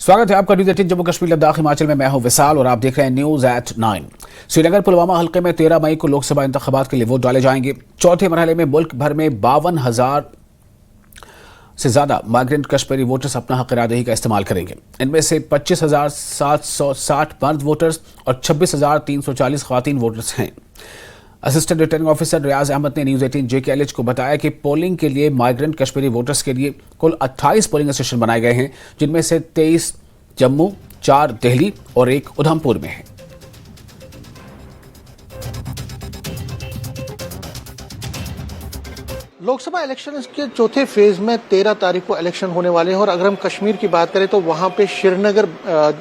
स्वागत है आपका न्यूज 18 जम्मू कश्मीर लद्दाख हिमाचल में। मैं हूं विशाल और आप देख रहे हैं न्यूज एट 9। श्रीनगर पुलवामा हल्के में 13 मई को लोकसभा इंतखाबात के लिए वोट डाले जाएंगे। चौथे मरहले में मुल्क भर में 52,000 से ज्यादा माइग्रेंट कश्मीरी वोटर्स अपना हक रायदही का इस्तेमाल करेंगे। इनमें से 25,760 मर्द वोटर्स और 26,340 ख्वातीन वोटर्स हैं। असिस्टेंट रिटर्निंग ऑफिसर रियाज अहमद ने न्यूज 18 JKLH को बताया कि पोलिंग के लिए माइग्रेंट कश्मीरी वोटर्स के लिए कुल 28 पोलिंग स्टेशन बनाए गए हैं, जिनमें से 23 जम्मू, 4 दिल्ली और 1 उधमपुर में है। लोकसभा इलेक्शन के चौथे फेज में 13 तारीख को इलेक्शन होने वाले हैं और अगर हम कश्मीर की बात करें तो वहां पे श्रीनगर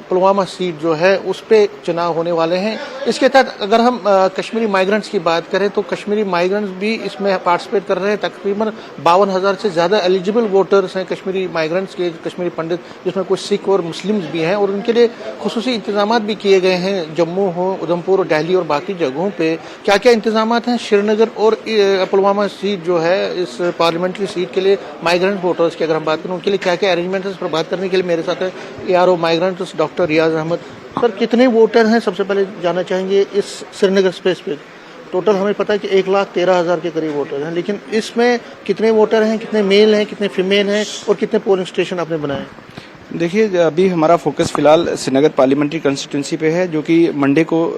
पुलवामा सीट जो है उस पे चुनाव होने वाले हैं। इसके तहत अगर हम कश्मीरी माइग्रेंट्स की बात करें तो कश्मीरी माइग्रेंट्स भी इसमें पार्टिसिपेट कर रहे हैं। तकरीबन 52,000 से ज्यादा एलिजिबल वोटर्स हैं कश्मीरी माइग्रेंट्स के, कश्मीरी पंडित, जिसमें कुछ सिख और मुस्लिम्स भी हैं और उनके लिए खुसूसी इंतजाम भी किए गए हैं। जम्मू हो, उधमपुर और दिल्ली और बाकी जगहों पे क्या क्या इंतजाम हैं। श्रीनगर और पुलवामा सीट जो है इस पार्लियामेंट्री सीट के लिए माइग्रेंट वोटर्स की अगर हम बात करें उनके लिए क्या क्या अरेंजमेंट है, इस पर बात करने के लिए मेरे साथ है ARO माइग्रेंट्स डॉक्टर रियाज अहमद। सर, कितने वोटर हैं सबसे पहले जानना चाहेंगे इस श्रीनगर स्पेस पे? टोटल हमें पता है कि 1,13,000 के करीब वोटर हैं, लेकिन इसमें कितने वोटर हैं, कितने मेल हैं, कितने फीमेल हैं और कितने पोलिंग स्टेशन आपने बनाए? देखिए, अभी हमारा फोकस फिलहाल श्रीनगर पार्लियामेंट्री कंस्टिट्यूंसी पे है, जो कि मंडे को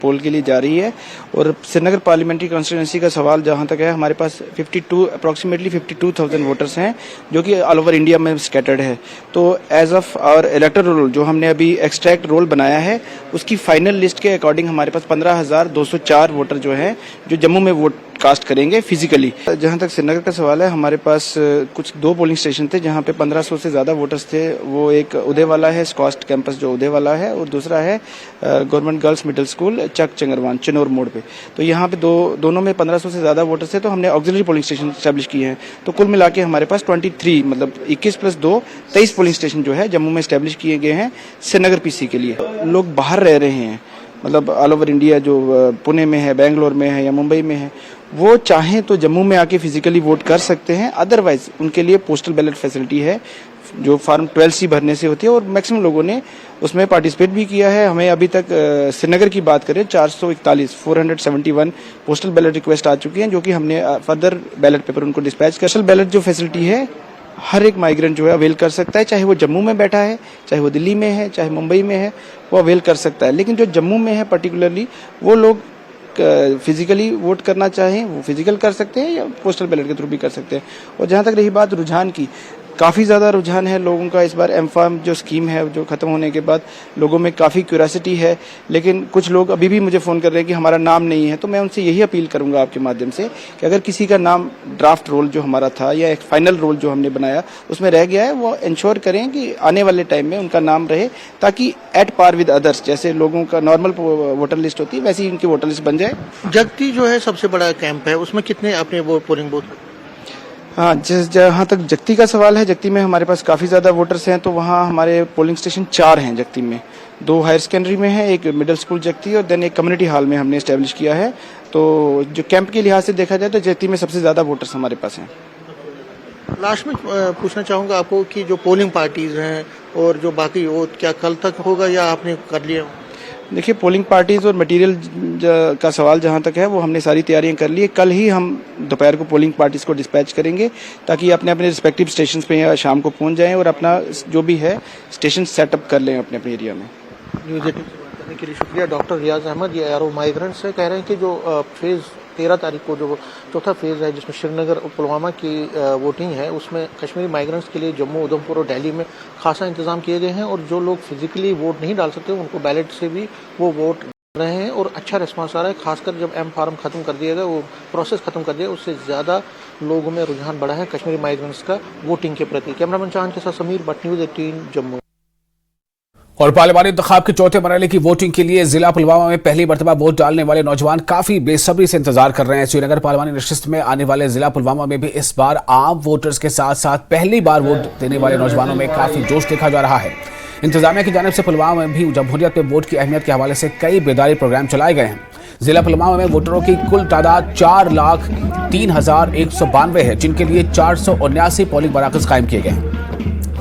पोल के लिए जा रही है। और श्रीनगर पार्लियामेंट्री कंस्टिट्यूंसी का सवाल जहां तक है, हमारे पास अप्रोक्सीमेटली 52,000 वोटर्स हैं, जो कि ऑल ओवर इंडिया में स्कैटर्ड है। तो age of our electoral roll जो हमने अभी एक्सट्रैक्ट रोल बनाया है, उसकी फाइनल लिस्ट के अकॉर्डिंग हमारे पास 15,204 वोटर जो हैं, जो जम्मू में वोट कास्ट करेंगे फिजिकली। जहां तक श्रीनगर का सवाल है, हमारे पास कुछ 2 पोलिंग स्टेशन थे जहां पे 1500 से ज्यादा वोटर्स थे। वो एक उदय वाला है, स्कॉस्ट कैंपस जो उदय वाला है, और दूसरा है गवर्नमेंट गर्ल्स मिडिल स्कूल चक चंगरवान चिनौर मोड़ पे। तो यहाँ पे दोनों में 1500 से ज्यादा वोटर्स थे, तो हमने ऑक्सिलरी पोलिंग स्टेशन स्टैब्लिश किए हैं। तो कुल मिला के हमारे पास 23 मतलब 21 + 2 23 पोलिंग स्टेशन जो है जम्मू में स्टैब्लिश किए गए हैं श्रीनगर PC के लिए। लोग बाहर रह रहे हैं, मतलब ऑल ओवर इंडिया, जो पुणे में है, बेंगलोर में है या मुंबई में है, वो चाहें तो जम्मू में आके फिजिकली वोट कर सकते हैं। अदरवाइज उनके लिए पोस्टल बैलेट फैसिलिटी है, जो फॉर्म 12C भरने से होती है, और मैक्सिमम लोगों ने उसमें पार्टिसिपेट भी किया है। हमें अभी तक श्रीनगर की बात करें 471 पोस्टल बैलेट रिक्वेस्ट आ चुकी हैं, जो कि हमने फर्दर बैलेट पेपर उनको डिस्पैच कर। पोस्टल बैलेट जो फैसिलिटी है हर एक माइग्रेंट जो है अवेल कर सकता है, चाहे वो जम्मू में बैठा है, चाहे वो दिल्ली में है, चाहे मुंबई में है, वो अवेल कर सकता है। लेकिन जो जम्मू में है पर्टिकुलरली, वो लोग फिजिकली वोट करना चाहें वो फिजिकल कर सकते हैं या पोस्टल बैलेट के थ्रू भी कर सकते हैं। और जहां तक रही बात रुझान की, काफ़ी ज़्यादा रुझान है लोगों का। इस बार M-Farm जो स्कीम है जो ख़त्म होने के बाद लोगों में काफ़ी क्यूरियोसिटी है, लेकिन कुछ लोग अभी भी मुझे फ़ोन कर रहे हैं कि हमारा नाम नहीं है। तो मैं उनसे यही अपील करूंगा आपके माध्यम से कि अगर किसी का नाम ड्राफ्ट रोल जो हमारा था या एक फाइनल रोल जो हमने बनाया उसमें रह गया है, वो इंश्योर करें कि आने वाले टाइम में उनका नाम रहे, ताकि एट पार विद अदर्स, जैसे लोगों का नॉर्मल वोटर लिस्ट होती है वैसे ही उनकी वोटर लिस्ट बन जाए। जगती जो है सबसे बड़ा कैंप है, उसमें कितने अपने वो पोलिंग बूथ? हाँ, जहाँ तक जगती का सवाल है, जगती में हमारे पास काफ़ी ज़्यादा वोटर्स हैं। तो वहाँ हमारे पोलिंग स्टेशन 4 हैं जगती में। 2 हायर सेकेंडरी में है, एक मिडिल स्कूल जगती और देन एक कम्युनिटी हॉल में हमने इस्टेब्लिश किया है। तो जो कैंप के लिहाज से देखा जाए तो जगती में सबसे ज़्यादा वोटर्स हमारे पास हैं। लास्ट में पूछना चाहूँगा आपको कि जो पोलिंग पार्टीज हैं और जो बाकी वो क्या कल तक होगा या आपने कर लिया? देखिए, पोलिंग पार्टीज और मटेरियल का सवाल जहां तक है, वो हमने सारी तैयारियां कर ली है। कल ही हम दोपहर को पोलिंग पार्टीज को डिस्पैच करेंगे, ताकि अपने अपने रिस्पेक्टिव स्टेशन पे या शाम को पहुंच जाएं और अपना जो भी है स्टेशन सेटअप कर लें अपने अपने एरिया में। न्यूज़ 18 से बात करने के लिए शुक्रिया। डॉक्टर रियाज अहमद, ये ARO माइग्रेंट्स से कह रहे हैं कि जो फेज 13 तारीख को जो चौथा फेज है जिसमें श्रीनगर और पुलवामा की वोटिंग है, उसमें कश्मीरी माइग्रेंट्स के लिए जम्मू, उधमपुर और दिल्ली में खासा इंतजाम किए गए हैं और जो लोग फिजिकली वोट नहीं डाल सकते उनको बैलेट से भी वो वोट डाल रहे हैं और अच्छा रिस्पांस आ रहा है। खासकर जब M-Farm खत्म कर दिया गया, वो प्रोसेस खत्म कर दिया, उससे ज़्यादा लोगों में रुझान बढ़ा है कश्मीरी माइग्रेंट्स का वोटिंग के प्रति। कैमरामैन चांद के साथ समीर भट्ट, न्यूज़ 18 जम्मू। और पार्लियामानी इंतखाब के चौथे मरहले की वोटिंग के लिए जिला पुलवामा में पहली मरतबा वोट डालने वाले नौजवान काफी बेसब्री से इंतजार कर रहे हैं। श्रीनगर पार्लियामानी नशिस्त में आने वाले जिला पुलवामा में भी इस बार आम वोटर्स के साथ साथ पहली बार वोट देने वाले नौजवानों में काफी जोश देखा जा रहा है। इंतजामिया की जानिब से पुलवामा में भी जमहूरियत में वोट की अहमियत के हवाले से कई बेदारी प्रोग्राम चलाए गए हैं। जिला पुलवामा में वोटरों की कुल तादाद 4,03,192 है, जिनके लिए 479 पोलिंग मराकज कायम किए गए हैं।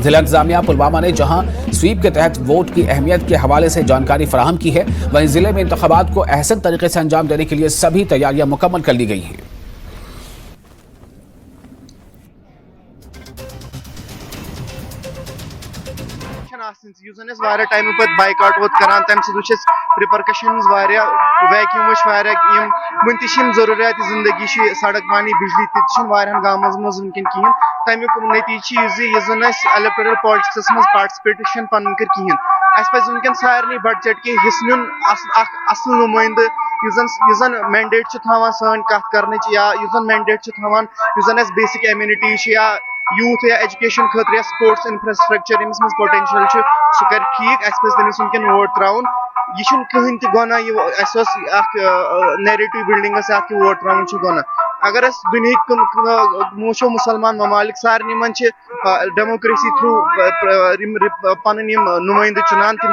जिला इंतजामिया पुलवामा ने जहां स्वीप के तहत वोट की अहमियत के हवाले से जानकारी फराहम की है, वहीं जिले में इंतखाबात को अहसन तरीके से अंजाम देने के लिए सभी तैयारियां मुकम्मल कर ली गई हैं। टाइम पे बाइकआउट करान तम रिपरकशंस वैक्यूम वन जरूरियात जिंदगी सड़क पानी बिजली गाँव मज कहें तमुक नतीजे यह जन इलेक्टोरल पॉलिटिक्स मज पार्टिसिपेशन पन कर कहें वन सारे बढ़ चढ़ के हिस्स नुन असल नुमाइंद जन मैंडेट सान कत कर या मैंडेट जन बेसिक एम्यूनिटी या यूथ या एजुकेशन खतर या स्पोर्ट्स इंफ्रास्ट्रक्चर यमिस मज पोटेंशियल सह कर ठीक तमिस वनकन वोट त्राउन यह कहीं तह गुना नैरेटिव बिल्डिंग वोट त्राउन गुना अगर दुनिया वो मुसलमान ममालिक सारे मन डेमोक्रेसी थ्रू पन नुमाइंद चुनान तम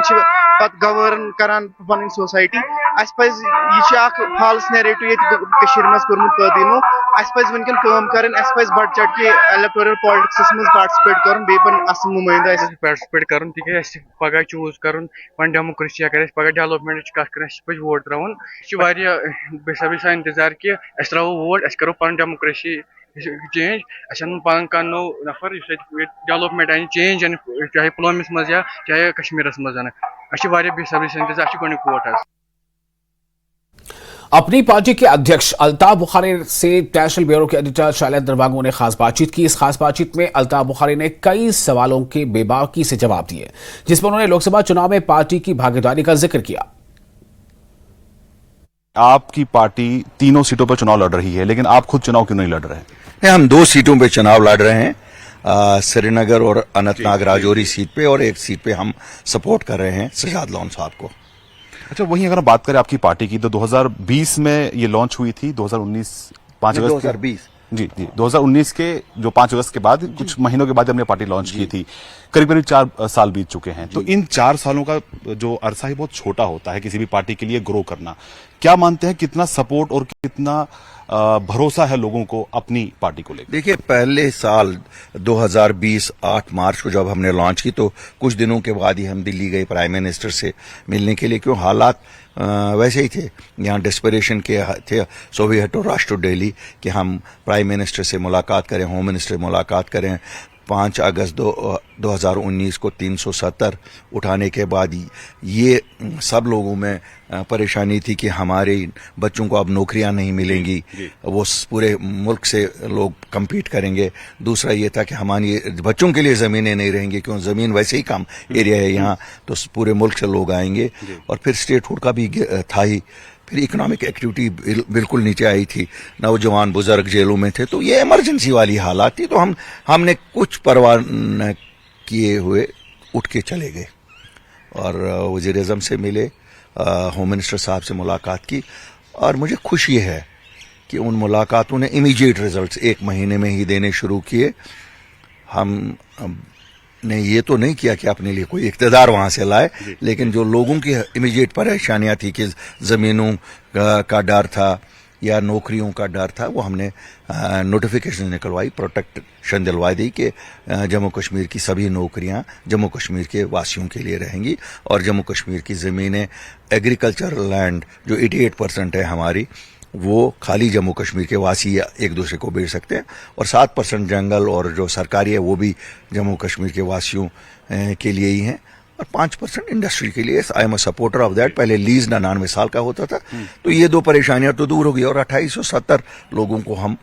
पत गवर्न करान पन सोसाइटी यह फॉल्स नैरेटिव ये मज कोर्मुत पैदीमो वनकन कर बढ़ चढ़ के इलेक्टोरल पॉलिटिक्स मज पार्टिसिपेट कर बेपन असल नुमाइंदा पार्टिसिपेट कर पगह चूज कर डेमोक्रेसी अगर पगह डेवलपमेंट कत कर वोट त्राउन बेसब्री सा इंतजार कि त्रो वोट करो पन डेमोक्रेसी चेंज पन कह नो नफर डेवलपमेंट अन चेंज अन चाहे पुलवामिस मज या चाहे कश्मीरस मज अन बेसब्री सा इंतजार गोनिक वोट। अपनी पार्टी के अध्यक्ष अल्ताफ बुखारी से नेशनल ब्यूरो के एडिटर शैलेंद्र वांगू ने खास बातचीत की। इस खास बातचीत में अल्ताफ बुखारी ने कई सवालों के बेबाकी से जवाब दिए, जिसमें उन्होंने लोकसभा चुनाव में पार्टी की भागीदारी का जिक्र किया। आपकी पार्टी तीनों सीटों पर चुनाव लड़ रही है, लेकिन आप खुद चुनाव क्यों नहीं लड़ रहे हैं? हम 2 सीटों पे चुनाव लड़ रहे हैं, श्रीनगर और अनंतनाग राजौरी सीट पे, और एक सीट पे हम सपोर्ट कर रहे हैं सजाद लोन साहब को। अच्छा, वहीं अगर बात करें आपकी पार्टी की, तो 2020 में ये लॉन्च हुई थी, 2019 5 अगस्त 2020 जी 2019 के जो 5 अगस्त के बाद कुछ महीनों के बाद हमने पार्टी लॉन्च की थी। करीब करीब 4 साल बीत चुके हैं। तो इन 4 सालों का जो अरसा ही बहुत छोटा होता है किसी भी पार्टी के लिए ग्रो करना। क्या मानते हैं कितना सपोर्ट और कितना भरोसा है लोगों को अपनी पार्टी को लेकर? देखिए, पहले साल 2020 8 मार्च को जब हमने लॉन्च की, तो कुछ दिनों के बाद ही हम दिल्ली गए प्राइम मिनिस्टर से मिलने के लिए, क्यों हालात वैसे ही थे, यहाँ डिस्परेशन के थे। So we had to rush to Delhi कि हम प्राइम मिनिस्टर से मुलाकात करें, होम मिनिस्टर से मुलाकात करें। 5 अगस्त 2019 को 370 उठाने के बाद ये सब लोगों में परेशानी थी कि हमारे बच्चों को अब नौकरियां नहीं मिलेंगी, वो पूरे मुल्क से लोग कम्पीट करेंगे। दूसरा ये था कि हमारी बच्चों के लिए ज़मीनें नहीं रहेंगी, क्यों ज़मीन वैसे ही कम एरिया है यहाँ, तो पूरे मुल्क से लोग आएंगे। और फिर स्टेटहुड का भी था ही। फिर इकोनॉमिक एक्टिविटी बिल्कुल नीचे आई थी, नौजवान बुजुर्ग जेलों में थे, तो ये इमरजेंसी वाली हालात थी। तो हमने कुछ परवाह न किए हुए उठ के चले गए और वज़ीर-ए-आज़म से मिले, होम मिनिस्टर साहब से मुलाकात की, और मुझे खुशी है कि उन मुलाकातों ने इमीडिएट रिजल्ट्स 1 महीने में ही देने शुरू किए। हम ने ये तो नहीं किया कि अपने लिए कोई इक़्तिदार वहां से लाए, लेकिन जो लोगों की इमीडिएट परेशानियां थी कि ज़मीनों का डर था या नौकरियों का डर था, वो हमने नोटिफिकेशन निकलवाई, प्रोटेक्शन दिलवा दी कि जम्मू कश्मीर की सभी नौकरियां जम्मू कश्मीर के वासियों के लिए रहेंगी, और जम्मू कश्मीर की ज़मीनें एग्रीकल्चर लैंड जो 88% है हमारी, वो खाली जम्मू कश्मीर के वासी एक दूसरे को बेच सकते हैं, और 7% जंगल और जो सरकारी है वो भी जम्मू कश्मीर के वासियों के लिए ही हैं, और 5% इंडस्ट्री के लिए। I am a supporter of that. पहले लीज 99 साल का होता था, तो ये 2 परेशानियां तो दूर हो गई, और 2870 लोगों को हम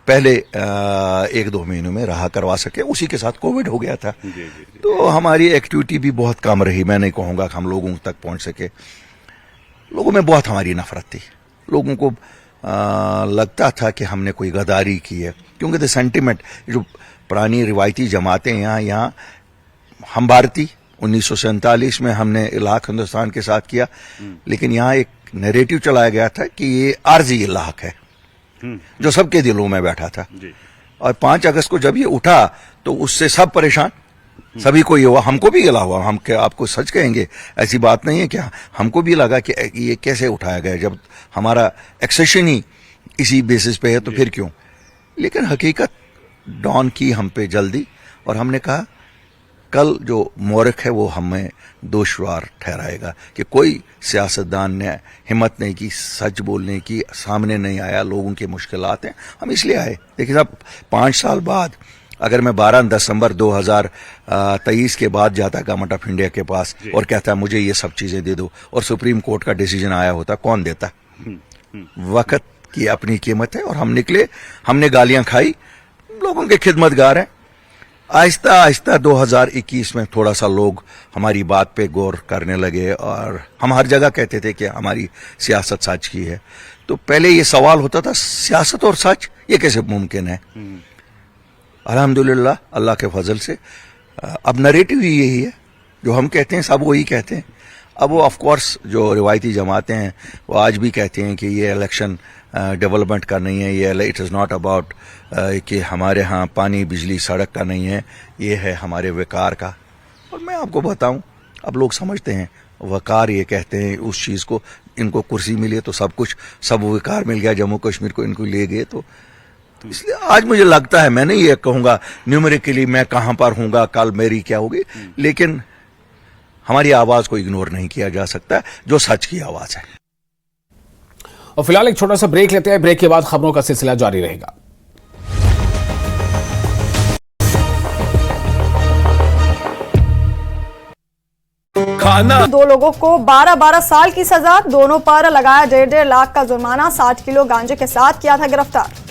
पहले 1-2 महीनों में रहा करवा सके। उसी के साथ कोविड हो गया था, तो हमारी एक्टिविटी भी बहुत कम रही। मैं नहीं कहूँगा कि हम लोगों तक पहुँच सके। लोगों में बहुत हमारी नफरत थी, लोगों को लगता था कि हमने कोई गद्दारी की है, क्योंकि द सेंटिमेंट, जो पुरानी रिवायती जमातें यहाँ हम भारतीय 1947 में हमने इलाक हिंदुस्तान के साथ किया, लेकिन यहाँ एक नैरेटिव चलाया गया था कि ये आर्जी इलाक है, जो सबके दिलों में बैठा था। और 5 अगस्त को जब ये उठा, तो उससे सब परेशान, सभी को ये हुआ, हमको भी गिला हुआ। हम क्या आपको सच कहेंगे, ऐसी बात नहीं है कि हमको भी लगा कि ये कैसे उठाया गया, जब हमारा एक्सेशन ही इसी बेसिस पे है, तो फिर क्यों। लेकिन हकीकत डॉन की हम पे जल्दी, और हमने कहा कल जो मोरख है वो हमें दोषवार ठहराएगा कि कोई सियासतदान ने हिम्मत नहीं की, सच बोलने की, सामने नहीं आया, लोगों की मुश्किलात हैं, हम इसलिए आए। देखिए साहब, 5 साल बाद अगर मैं 12 दिसंबर 2023 के बाद जाता गवर्नमेंट ऑफ इंडिया के पास और कहता मुझे ये सब चीजें दे दो और सुप्रीम कोर्ट का डिसीजन आया होता, कौन देता? वक्त की अपनी कीमत है और हम निकले, हमने गालियां खाई, लोगों के खिदमतगार हैं। आहिस्ता आहिस्ता 2021 में थोड़ा सा लोग हमारी बात पे गौर करने लगे और हम हर जगह कहते थे कि हमारी सियासत सच की है। तो पहले ये सवाल होता था सियासत और सच ये कैसे मुमकिन है? अल्हम्दुलिल्लाह अल्लाह के फजल से अब नरेटिव ही यही है, जो हम कहते हैं सब वही कहते हैं। अब वो ऑफ कोर्स जो रिवायती जमातें हैं वो आज भी कहते हैं कि ये इलेक्शन डेवलपमेंट का नहीं है, ये इट इज़ नॉट अबाउट कि हमारे यहाँ पानी बिजली सड़क का नहीं है, ये है हमारे वकार का। और मैं आपको बताऊं, अब लोग समझते हैं वकार ये कहते हैं उस चीज़ को, इनको कुर्सी मिली तो सब कुछ, सब वकार मिल गया जम्मू कश्मीर को, इनको ले गए। तो इसलिए आज मुझे लगता है, मैं नहीं ये कहूँगा न्यूमेरिकली मैं कहाँ पर हूँगा, कल मेरी क्या होगी, लेकिन हमारी आवाज को इग्नोर नहीं किया जा सकता, जो सच की आवाज है। और फिलहाल एक छोटा सा ब्रेक लेते हैं, ब्रेक के बाद खबरों का सिलसिला जारी रहेगा। खाना 2 लोगों को 12-12 साल की सजा, दोनों पर लगाया 1.5 लाख का जुर्माना, 60 किलो गांजे के साथ किया था गिरफ्तार।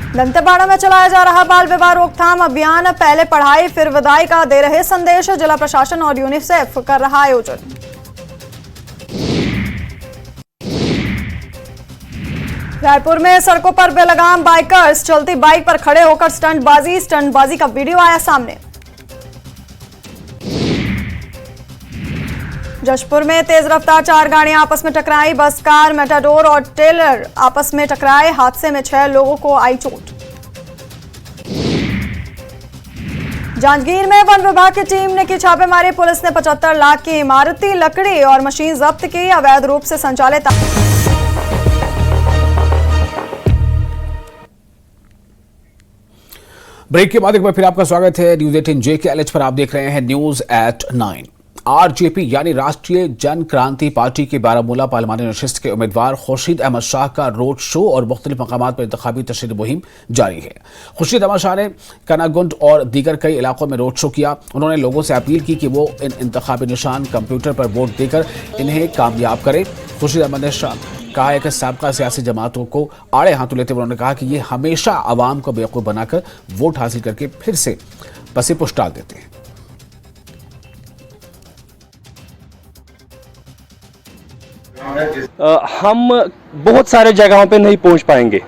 दंतेवाड़ा में चलाया जा रहा बाल विवाह रोकथाम अभियान, पहले पढ़ाई फिर विदाई का दे रहे संदेश, जिला प्रशासन और यूनिसेफ कर रहा आयोजन। रायपुर में सड़कों पर बेलगाम बाइकर्स, चलती बाइक पर खड़े होकर स्टंटबाजी का वीडियो आया सामने। जशपुर में तेज रफ्तार 4 गाड़ियां आपस में टकराई, बस, कार, मेटाडोर और टेलर आपस में टकराए, हादसे में 6 लोगों को आई चोट। जांजगीर में वन विभाग की टीम ने की छापेमारी, पुलिस ने 75 लाख की इमारती लकड़ी और मशीन जब्त की, अवैध रूप से संचालित। ब्रेक के बाद एक बार फिर आपका स्वागत है न्यूज 18 JKLH पर। आप देख रहे हैं न्यूज एट 9। RJP यानी राष्ट्रीय जन क्रांति पार्टी के बारामूला पार्लिमानी नशिस्त के उम्मीदवार खुर्शीद अहमद शाह का रोड शो और मुख्तलिफ मकामात पर इंतखाबी तशरीह मुहिम जारी है। खुर्शीद अहमद शाह ने कनागुंड और दीगर कई इलाकों में रोड शो किया। उन्होंने लोगों से अपील की कि वो इन इंतखाबी निशान कंप्यूटर पर वोट देकर इन्हें कामयाब करें। खुर्शीद अहमद ने कहा है कि साबका सियासी जमातों को आड़े हाथों लेते हुए उन्होंने कहा कि ये हमेशा आवाम को बेवकूफ़ बनाकर वोट हासिल करके फिर से पसीपुश डाल देते हैं। हम बहुत सारे जगहों पे नहीं पहुंच पाएंगे।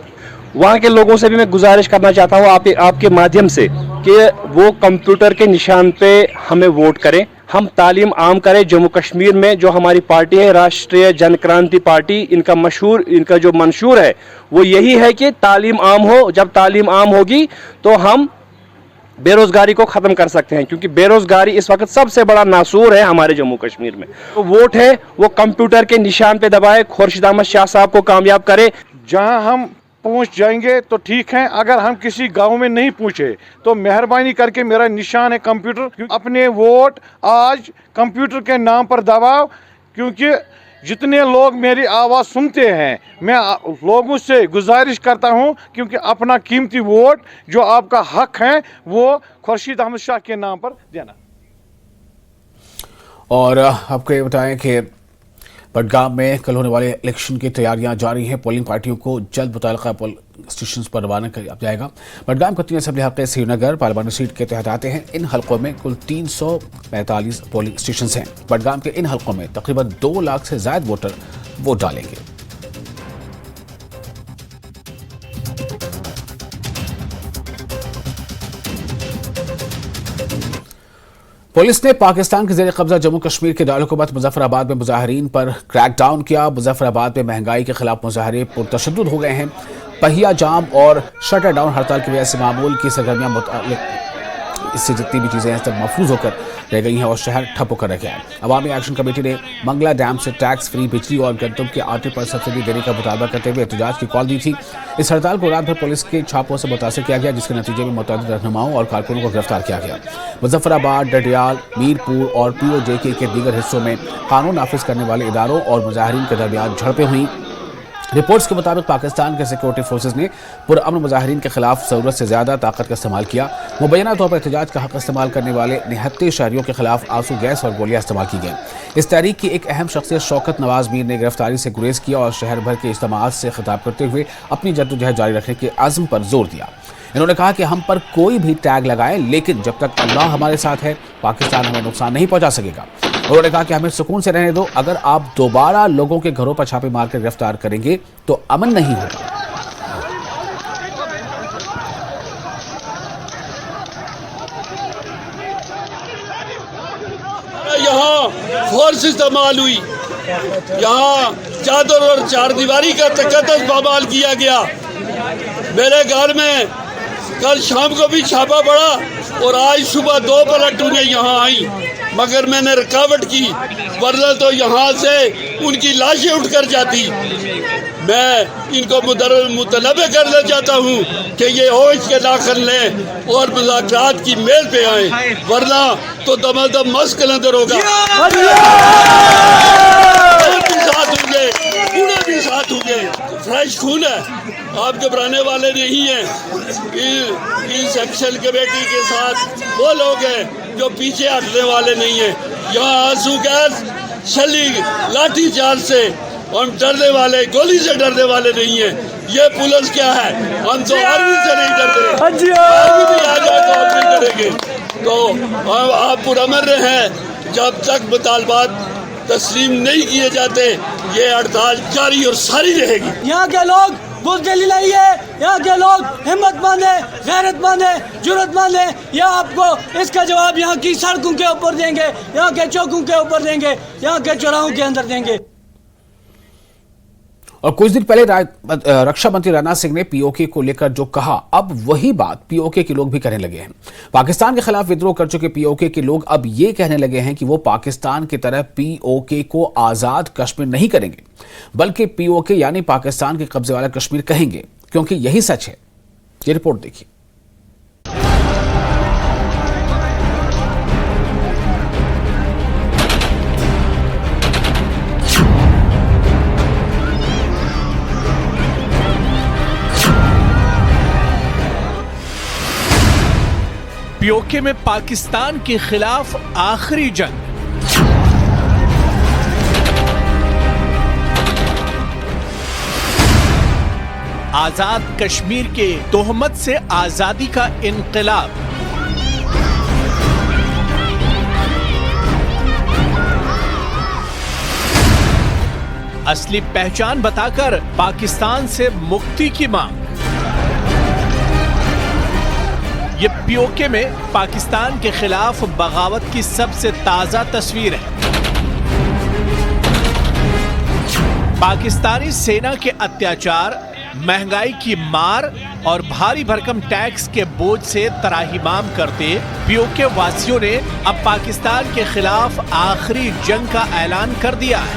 वहाँ के लोगों से भी मैं गुजारिश करना चाहता हूँ आपके माध्यम से कि वो कंप्यूटर के निशान पे हमें वोट करें, हम तालीम आम करें। जम्मू कश्मीर में जो हमारी पार्टी है राष्ट्रीय जन क्रांति पार्टी, इनका जो मंशूर है वो यही है कि तालीम आम हो। जब तालीम आम होगी तो हम बेरोजगारी को खत्म कर सकते हैं, क्योंकि बेरोजगारी इस वक्त सबसे बड़ा नासूर है हमारे जम्मू कश्मीर में। तो वोट है वो कंप्यूटर के निशान पे दबाए, खुर्शीद अहमद शाह साहब को कामयाब करे। जहां हम पहुंच जाएंगे तो ठीक है, अगर हम किसी गांव में नहीं पहुंचे तो मेहरबानी करके मेरा निशान है कंप्यूटर, अपने वोट आज कंप्यूटर के नाम पर दबाओ। क्योंकि जितने लोग मेरी आवाज़ सुनते हैं, मैं लोगों से गुजारिश करता हूं क्योंकि अपना कीमती वोट जो आपका हक है वो खुर्शीद अहमद शाह के नाम पर देना। और आपको ये बताएं कि बडगाम में कल होने वाले इलेक्शन की तैयारियां जारी हैं। पोलिंग पार्टियों को जल्द मुतल्लिका पोलिंग स्टेशन पर रवाना किया जाएगा। बडगाम का 3 असेंबली हल्के श्रीनगर पार्लिमानी सीट के तहत आते हैं। इन हल्कों में कुल 345 पोलिंग स्टेशन हैं। बडगाम के इन हल्कों में तकरीबन 2 लाख से ज्यादा वोटर वोट डालेंगे। पुलिस ने पाकिस्तान के जेर कब्जा जम्मू कश्मीर के दारकूमत मुजफ्फराबाद में मुजाहिरीन पर क्रैकडाउन किया। मुजफ्फराबाद में महंगाई के खिलाफ मुजाहरे पुरतशद्दुद हो गए हैं। पहिया जाम और शटर डाउन हड़ताल की वजह से मामूल की सरगर्मियां इससे जितनी भी चीज़ें हैं सब महफूज होकर रह गई हैं और शहर ठप होकर रह गया है। अवामी एक्शन कमेटी ने मंगला डैम से टैक्स फ्री बिजली और गंतम के आटे पर सब्सिडी देने का मुतालबा करते हुए एहतजाज की कॉल दी थी। इस हड़ताल को रात भर पुलिस के छापों से मुतासर किया गया, जिसके नतीजे में मुतअद्दिद रहनुमाओं और कारकुनों को गिरफ्तार किया गया। मुजफ्फराबाद, डडियाल, मीरपुर और POJK के दीगर हिस्सों में कानून नाफिज करने वाले इदारों और मुजाहिरीन के दरमियान झड़पें हुई। रिपोर्ट्स के मुताबिक पाकिस्तान के सिक्योरिटी फोर्सेज ने पुरअमन मुजाहिरीन के खिलाफ जरूरत से ज्यादा ताकत का इस्तेमाल किया। मुबैना तौर पर एहतजाज का हक इस्तेमाल करने वाले निहत्ते शहरियों के खिलाफ आंसू गैस और गोलियां इस्तेमाल की गई। इस तहरीक की एक अहम शख्सियत शौकत नवाज मीर ने गिरफ्तारी से गुरेज किया और शहर भर के इज्तिमाअत से खिताब करते हुए अपनी जद्दोजहद जारी रखने के आज़म पर जोर दिया। इन्होंने कहा कि हम पर कोई भी टैग लगाए, लेकिन जब तक अल्लाह हमारे साथ है पाकिस्तान हमें नुकसान नहीं पहुंचा सकेगा। उन्होंने कहा कि हमें सुकून से रहने दो, अगर आप दोबारा लोगों के घरों पर छापे मारकर गिरफ्तार करेंगे तो अमन नहीं होगा। यहाँ फोर्स इस्तेमाल हुई, यहाँ चादर और चारदीवारी का तकद्दुस पामाल किया गया। मेरे घर में कल शाम को भी छापा पड़ा और आज सुबह 2 प्लाटूनें यहाँ आई, मगर मैंने रुकावट की, वरना तो यहाँ से उनकी लाशें उठकर जाती। मैं इनको मुतलबे करना चाहता हूँ कि ये होश के दाखिल लें और मुज़ाकरात की मेज पे आए, वरना तो दमादम मस्क अंदर होगा। पूरे भी साथ होंगे, फ्रेश खून है, आप घबराने वाले नहीं हैं। इस एक्शन कमेटी के साथ वो लोग हैं जो पीछे हटने वाले नहीं हैं। यहाँ आंसू गैस, छली, लाठी चार्ज से हम डरने वाले, गोली से डरने वाले नहीं हैं। ये पुलिस क्या है, हम तो आर्मी से नहीं डरते, आर्मी भी आ जाए तो हम नहीं डरेंगे। तो आप पुरअमन रहें, जब तक मुतालबात तस्लीम नहीं किए जाते ये हड़ताल जारी और सारी रहेगी। यहाँ के लोग बुज़दिली नहीं है, यहाँ के लोग हिम्मतमंद है, गैरतमंद है, जुर्रतमंद है। यह आपको इसका जवाब यहाँ की सड़कों के ऊपर देंगे, यहाँ के चौकों के ऊपर देंगे, यहाँ के चौराहों के अंदर देंगे। और कुछ दिन पहले रक्षा मंत्री राजनाथ सिंह ने POK को लेकर जो कहा, अब वही बात POK के लोग भी कहने लगे हैं। पाकिस्तान के खिलाफ विद्रोह कर चुके POK के लोग अब ये कहने लगे हैं कि वो पाकिस्तान की तरह POK को आजाद कश्मीर नहीं करेंगे, बल्कि POK यानी पाकिस्तान के कब्जे वाला कश्मीर कहेंगे, क्योंकि यही सच है। ये रिपोर्ट देखिए। POK में पाकिस्तान के खिलाफ आखिरी जंग। आजाद कश्मीर के तोहमत से आजादी का इनकलाब। असली पहचान बताकर पाकिस्तान से मुक्ति की मांग। ये POK में पाकिस्तान के खिलाफ बगावत की सबसे ताजा तस्वीर है। पाकिस्तानी सेना के अत्याचार, महंगाई की मार और भारी भरकम टैक्स के बोझ से त्राहिमाम करते POK वासियों ने अब पाकिस्तान के खिलाफ आखिरी जंग का ऐलान कर दिया है।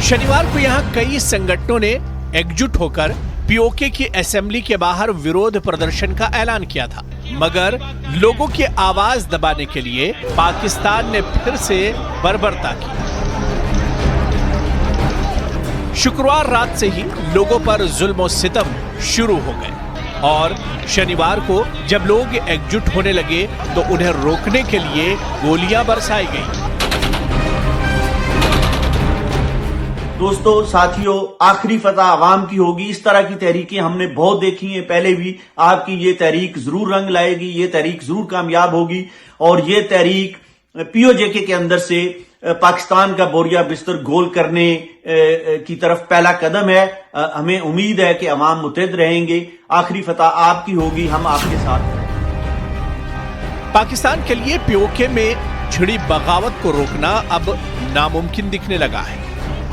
शनिवार को यहां कई संगठनों ने एकजुट होकर POK की असेंबली के बाहर विरोध प्रदर्शन का ऐलान किया था, मगर लोगों की आवाज दबाने के लिए पाकिस्तान ने फिर से बर्बरता की। शुक्रवार रात से ही लोगों पर जुल्म और सितम शुरू हो गए और शनिवार को जब लोग एकजुट होने लगे तो उन्हें रोकने के लिए गोलियां बरसाई गई। दोस्तों, साथियों, आखिरी फतह आवाम की होगी। इस तरह की तहरीकें हमने बहुत देखी हैं पहले भी। आपकी ये तहरीक जरूर रंग लाएगी, ये तहरीक जरूर कामयाब होगी और ये तहरीक POJK के अंदर से पाकिस्तान का बोरिया बिस्तर गोल करने की तरफ पहला कदम है। हमें उम्मीद है कि अवाम मुतहद रहेंगे। आखिरी फतह आपकी होगी, हम आपके साथ हैं। पाकिस्तान के लिए POK में छिड़ी बगावत को रोकना अब नामुमकिन दिखने लगा है।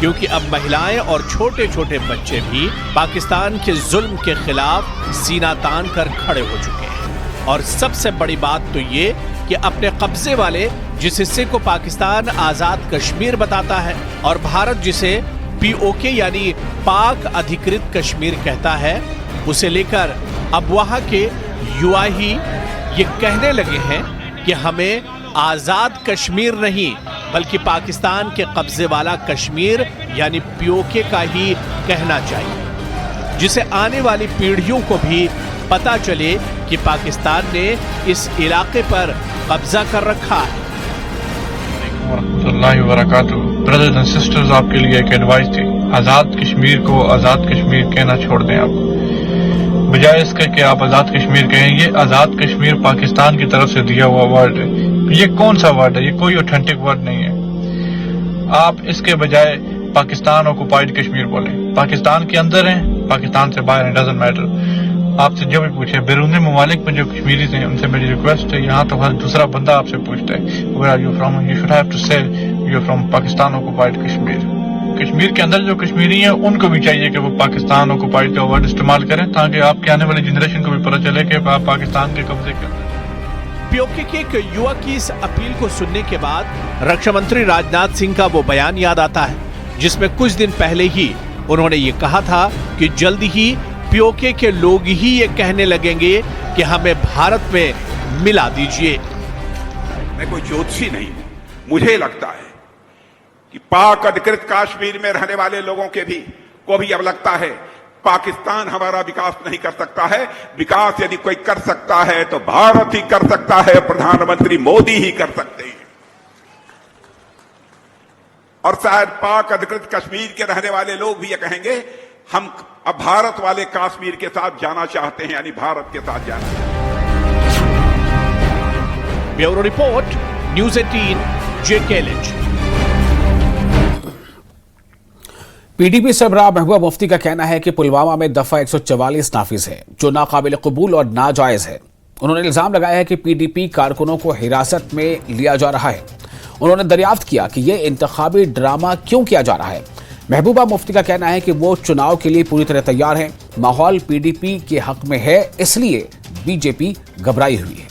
क्योंकि अब महिलाएं और छोटे छोटे बच्चे भी पाकिस्तान के जुल्म के खिलाफ सीना तान कर खड़े हो चुके हैं। और सबसे बड़ी बात तो ये कि अपने कब्जे वाले जिस हिस्से को पाकिस्तान आजाद कश्मीर बताता है और भारत जिसे पीओके यानी पाक अधिकृत कश्मीर कहता है, उसे लेकर अब वहां के युवा ही ये कहने लगे हैं कि हमें आजाद कश्मीर नहीं बल्कि पाकिस्तान के कब्जे वाला कश्मीर यानी पीओके का ही कहना चाहिए, जिसे आने वाली पीढ़ियों को भी पता चले कि पाकिस्तान ने इस इलाके पर कब्जा कर रखा है। ब्रदर्स एंड सिस्टर्स, आपके लिए एक एडवाइस थी, आजाद कश्मीर को आजाद कश्मीर कहना छोड़ दें आप, बजाय इसके कि आप आजाद कश्मीर कहें। ये आजाद कश्मीर पाकिस्तान की तरफ से दिया हुआ वर्ड है। ये कौन सा वर्ड है? ये कोई ऑथेंटिक वर्ड नहीं है। आप इसके बजाय पाकिस्तान ऑक्युपाइड कश्मीर बोले। पाकिस्तान के अंदर है, पाकिस्तान से बाहर है, डजंट मैटर। आपसे जो भी पूछे, बैरूनी ममालिक में जो कश्मीरीज हैं उनसे मेरी रिक्वेस्ट है, यहाँ तो हर दूसरा बंदा आपसे पूछता है where are you from, you should have to say you from Pakistan occupied Kashmir. Kashmir के अंदर जो कश्मीरी हैं उनको भी चाहिए कि वो पाकिस्तान ऑक्युपाइड का वर्ड इस्तेमाल करें, ताकि आपके आने वाली जनरेशन को भी पता चले कि आप पाकिस्तान के कब्जे के अंदर। पीओके के एक युवा की इस अपील को सुनने के बाद रक्षा मंत्री राजनाथ सिंह का वो बयान याद आता है, जिसमें कुछ दिन पहले ही उन्होंने ये कहा था कि जल्द ही पीओके के लोग ही ये कहने लगेंगे कि हमें भारत में मिला दीजिए। मैं कोई ज्योतिषी नहीं हूं, मुझे लगता है कि पाक अधिकृत कश्मीर में रहने वाले लोगों को भी अब लगता है पाकिस्तान हमारा विकास नहीं कर सकता है। विकास यदि कोई कर सकता है तो भारत ही कर सकता है, प्रधानमंत्री मोदी ही कर सकते हैं। और शायद पाक अधिकृत कश्मीर के रहने वाले लोग भी ये कहेंगे हम अब भारत वाले कश्मीर के साथ जाना चाहते हैं, यानी भारत के साथ जाना चाहते हैं। Bureau report, news 18 JKLH। PDP सरबराह महबूबा मुफ्ती का कहना है कि पुलवामा में दफा 144 नाफिज है, जो नाकाबिल कबूल और नाजायज है। उन्होंने इल्जाम लगाया है कि पीडीपी कारकुनों को हिरासत में लिया जा रहा है। उन्होंने दरियाफ्त किया कि यह इंतखाबी ड्रामा क्यों किया जा रहा है। महबूबा मुफ्ती का कहना है कि वो चुनाव के लिए पूरी तरह तैयार हैं। माहौल पीडीपी के हक में है, इसलिए बीजेपी घबराई हुई है।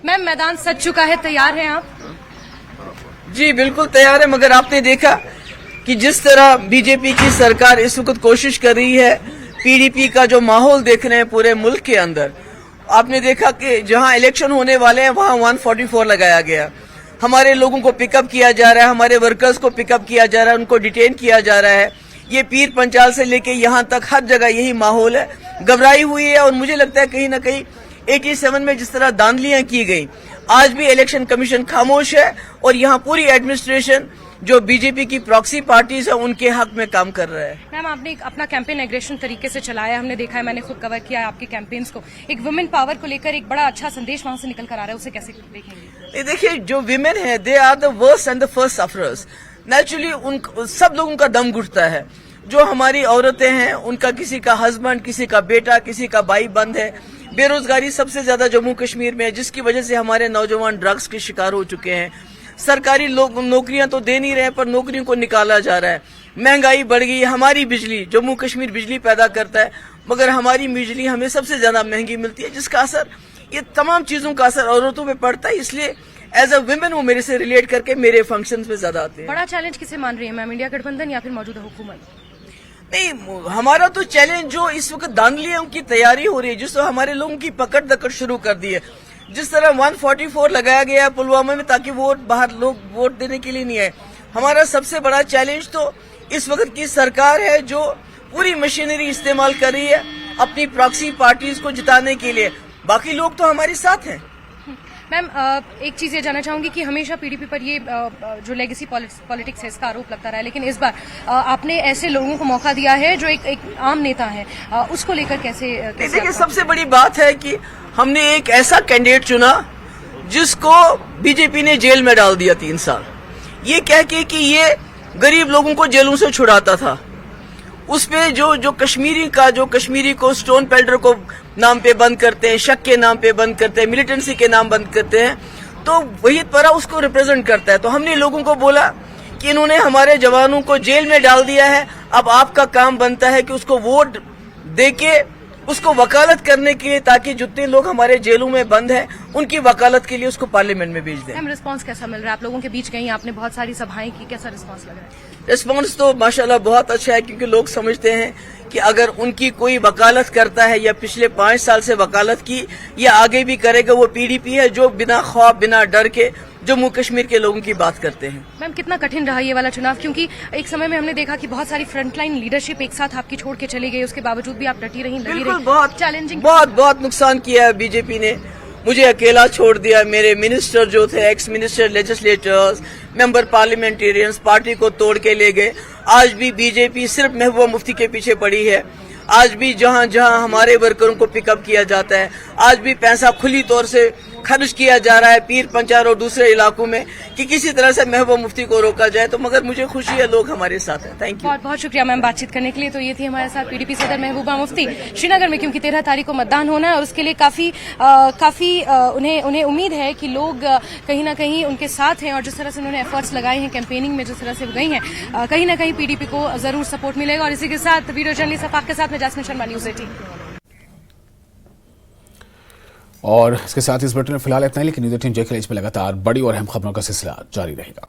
मैम, मैदान सज चुका है, तैयार हैं आप? जी बिल्कुल तैयार है, मगर आपने देखा कि जिस तरह बीजेपी की सरकार इस वक्त कोशिश कर रही है, पीडीपी का जो माहौल देख रहे हैं पूरे मुल्क के अंदर, आपने देखा कि जहां इलेक्शन होने वाले हैं वहां 144 लगाया गया। हमारे लोगों को पिकअप किया जा रहा है, हमारे वर्कर्स को पिकअप किया जा रहा है, उनको डिटेन किया जा रहा है। ये पीर पंचाल से लेके यहाँ तक हर जगह यही माहौल है, घबराई हुई है। और मुझे लगता है कहीं ना कहीं 87 में जिस तरह धांधलियां की गई, आज भी इलेक्शन कमीशन खामोश है और यहाँ पूरी एडमिनिस्ट्रेशन जो बीजेपी की प्रॉक्सी पार्टीज है उनके हक में काम कर रहा है। मैम, आपने अपना कैंपेन एग्रेशन तरीके से चलाया, हमने देखा है, मैंने खुद कवर किया है आपके कैंपेन्स को। एक वुमेन पावर को लेकर एक बड़ा अच्छा संदेश वहां से निकल कर आ रहा है, उसे कैसे देखेंगे? देखिए, जो विमेन है they are the worst and the first sufferers. Naturally उन सब लोगों का दम घुटता है। जो हमारी औरतें हैं उनका किसी का हस्बैंड, किसी का बेटा, किसी का भाई बंद है। बेरोजगारी सबसे ज्यादा जम्मू कश्मीर में है, जिसकी वजह से हमारे नौजवान ड्रग्स के शिकार हो चुके हैं। सरकारी लोग नौकरियां तो दे नहीं रहे, पर नौकरियों को निकाला जा रहा है। महंगाई बढ़ गई। हमारी बिजली, जम्मू कश्मीर बिजली पैदा करता है, मगर हमारी बिजली हमें सबसे ज्यादा महंगी मिलती है, जिसका असर, ये तमाम चीजों का असर औरतों पे पड़ता है। इसलिए एज अ वुमेन वो मेरे से रिलेट करके मेरे फंक्शंस में ज्यादा आते हैं। बड़ा चैलेंज किसे मान रही है मैम, इंडिया गठबंधन या फिर मौजूदा हुकूमत? नहीं, हमारा तो चैलेंज जो इस वक्त धांधलियों की तैयारी हो रही है, जिससे हमारे लोगों की पकड़ दकड़ शुरू कर दी है। जिस तरह 144 लगाया गया है पुलवामा में, ताकि वोट बाहर लोग वोट देने के लिए नहीं आए। हमारा सबसे बड़ा चैलेंज तो इस वक्त की सरकार है, जो पूरी मशीनरी इस्तेमाल कर रही है अपनी प्रॉक्सी पार्टीज को जिताने के लिए। बाकी लोग तो हमारे साथ हैं। मैम, एक चीज ये जानना चाहूंगी कि हमेशा पीडीपी पर ये जो लेगेसी पॉलिटिक्स है इसका आरोप लगता रहा है, लेकिन इस बार आपने ऐसे लोगों को मौका दिया है जो एक आम नेता है, उसको लेकर कैसे? देखिए, सबसे बड़ी बात है कि हमने एक ऐसा कैंडिडेट चुना जिसको बीजेपी ने जेल में डाल दिया 3 साल, ये कह के कि ये गरीब लोगों को जेलों से छुड़ाता था। उसपे जो कश्मीरी को स्टोन पेल्डर को नाम पे बंद करते हैं, शक के नाम पे बंद करते हैं, मिलिटेंसी के नाम बंद करते हैं, तो वहीद परा उसको रिप्रेजेंट करता है। तो हमने लोगों को बोला कि इन्होंने हमारे जवानों को जेल में डाल दिया है, अब आपका काम बनता है कि उसको वोट देके उसको वकालत करने के लिए, ताकि जितने लोग हमारे जेलों में बंद हैं उनकी वकालत के लिए उसको पार्लियामेंट में भेज दें। मैम, रिस्पांस कैसा मिल रहा है? आप लोगों के बीच गई, आपने बहुत सारी सभाएं की, कैसा रिस्पांस लग रहा है? रिस्पांस तो माशाल्लाह बहुत अच्छा है, क्योंकि लोग समझते हैं कि अगर उनकी कोई वकालत करता है या पिछले 5 साल से वकालत की या आगे भी करेगा, वो पीडीपी है जो बिना खौफ बिना डर के जम्मू कश्मीर के लोगों की बात करते हैं। मैम, कितना कठिन रहा ये वाला चुनाव? क्योंकि एक समय में हमने देखा कि बहुत सारी फ्रंटलाइन लीडरशिप एक साथ आपकी छोड़ के चली गई, उसके बावजूद भी आप डटी रही, लगी रही। बहुत चैलेंजिंग, बहुत नुकसान किया है बीजेपी ने, मुझे अकेला छोड़ दिया। मेरे मिनिस्टर जो थे, ex minister, legislators, member parliamentarians party को तोड़ के ले गए। आज भी बीजेपी सिर्फ महबूबा मुफ्ती के पीछे पड़ी है। आज भी जहां जहां हमारे वर्करों को पिकअप किया जाता है, आज भी पैसा खुली तौर से खर्च किया जा रहा है पीर पंचार और दूसरे इलाकों में, कि किसी तरह से महबूबा मुफ्ती को रोका जाए। तो मगर मुझे खुशी है, लोग हमारे साथ हैं। थैंक यू, बहुत बहुत शुक्रिया मैम बातचीत करने के लिए। तो ये थी हमारे साथ पीडीपी सदर महबूबा मुफ्ती श्रीनगर में, क्योंकि 13 तारीख को मतदान होना है और उसके लिए काफी उन्हें उम्मीद है कि लोग कहीं ना कहीं उनके साथ हैं, और जिस तरह से उन्होंने एफर्ट्स लगाए हैं कैंपेनिंग में, जिस तरह से गई हैं, कहीं ना कहीं पीडीपी को जरूर सपोर्ट मिलेगा। और इसी के साथ वीडियो जर्नलिस्ट अफाक के साथ मैं जास्मिन शर्मा, न्यूज़ 18। और इसके साथ इस बुलेटिन में फिलहाल इतना ही, लेकिन न्यूज़ 18 जे के लिए इसमें लगातार बड़ी और अहम खबरों का सिलसिला जारी रहेगा।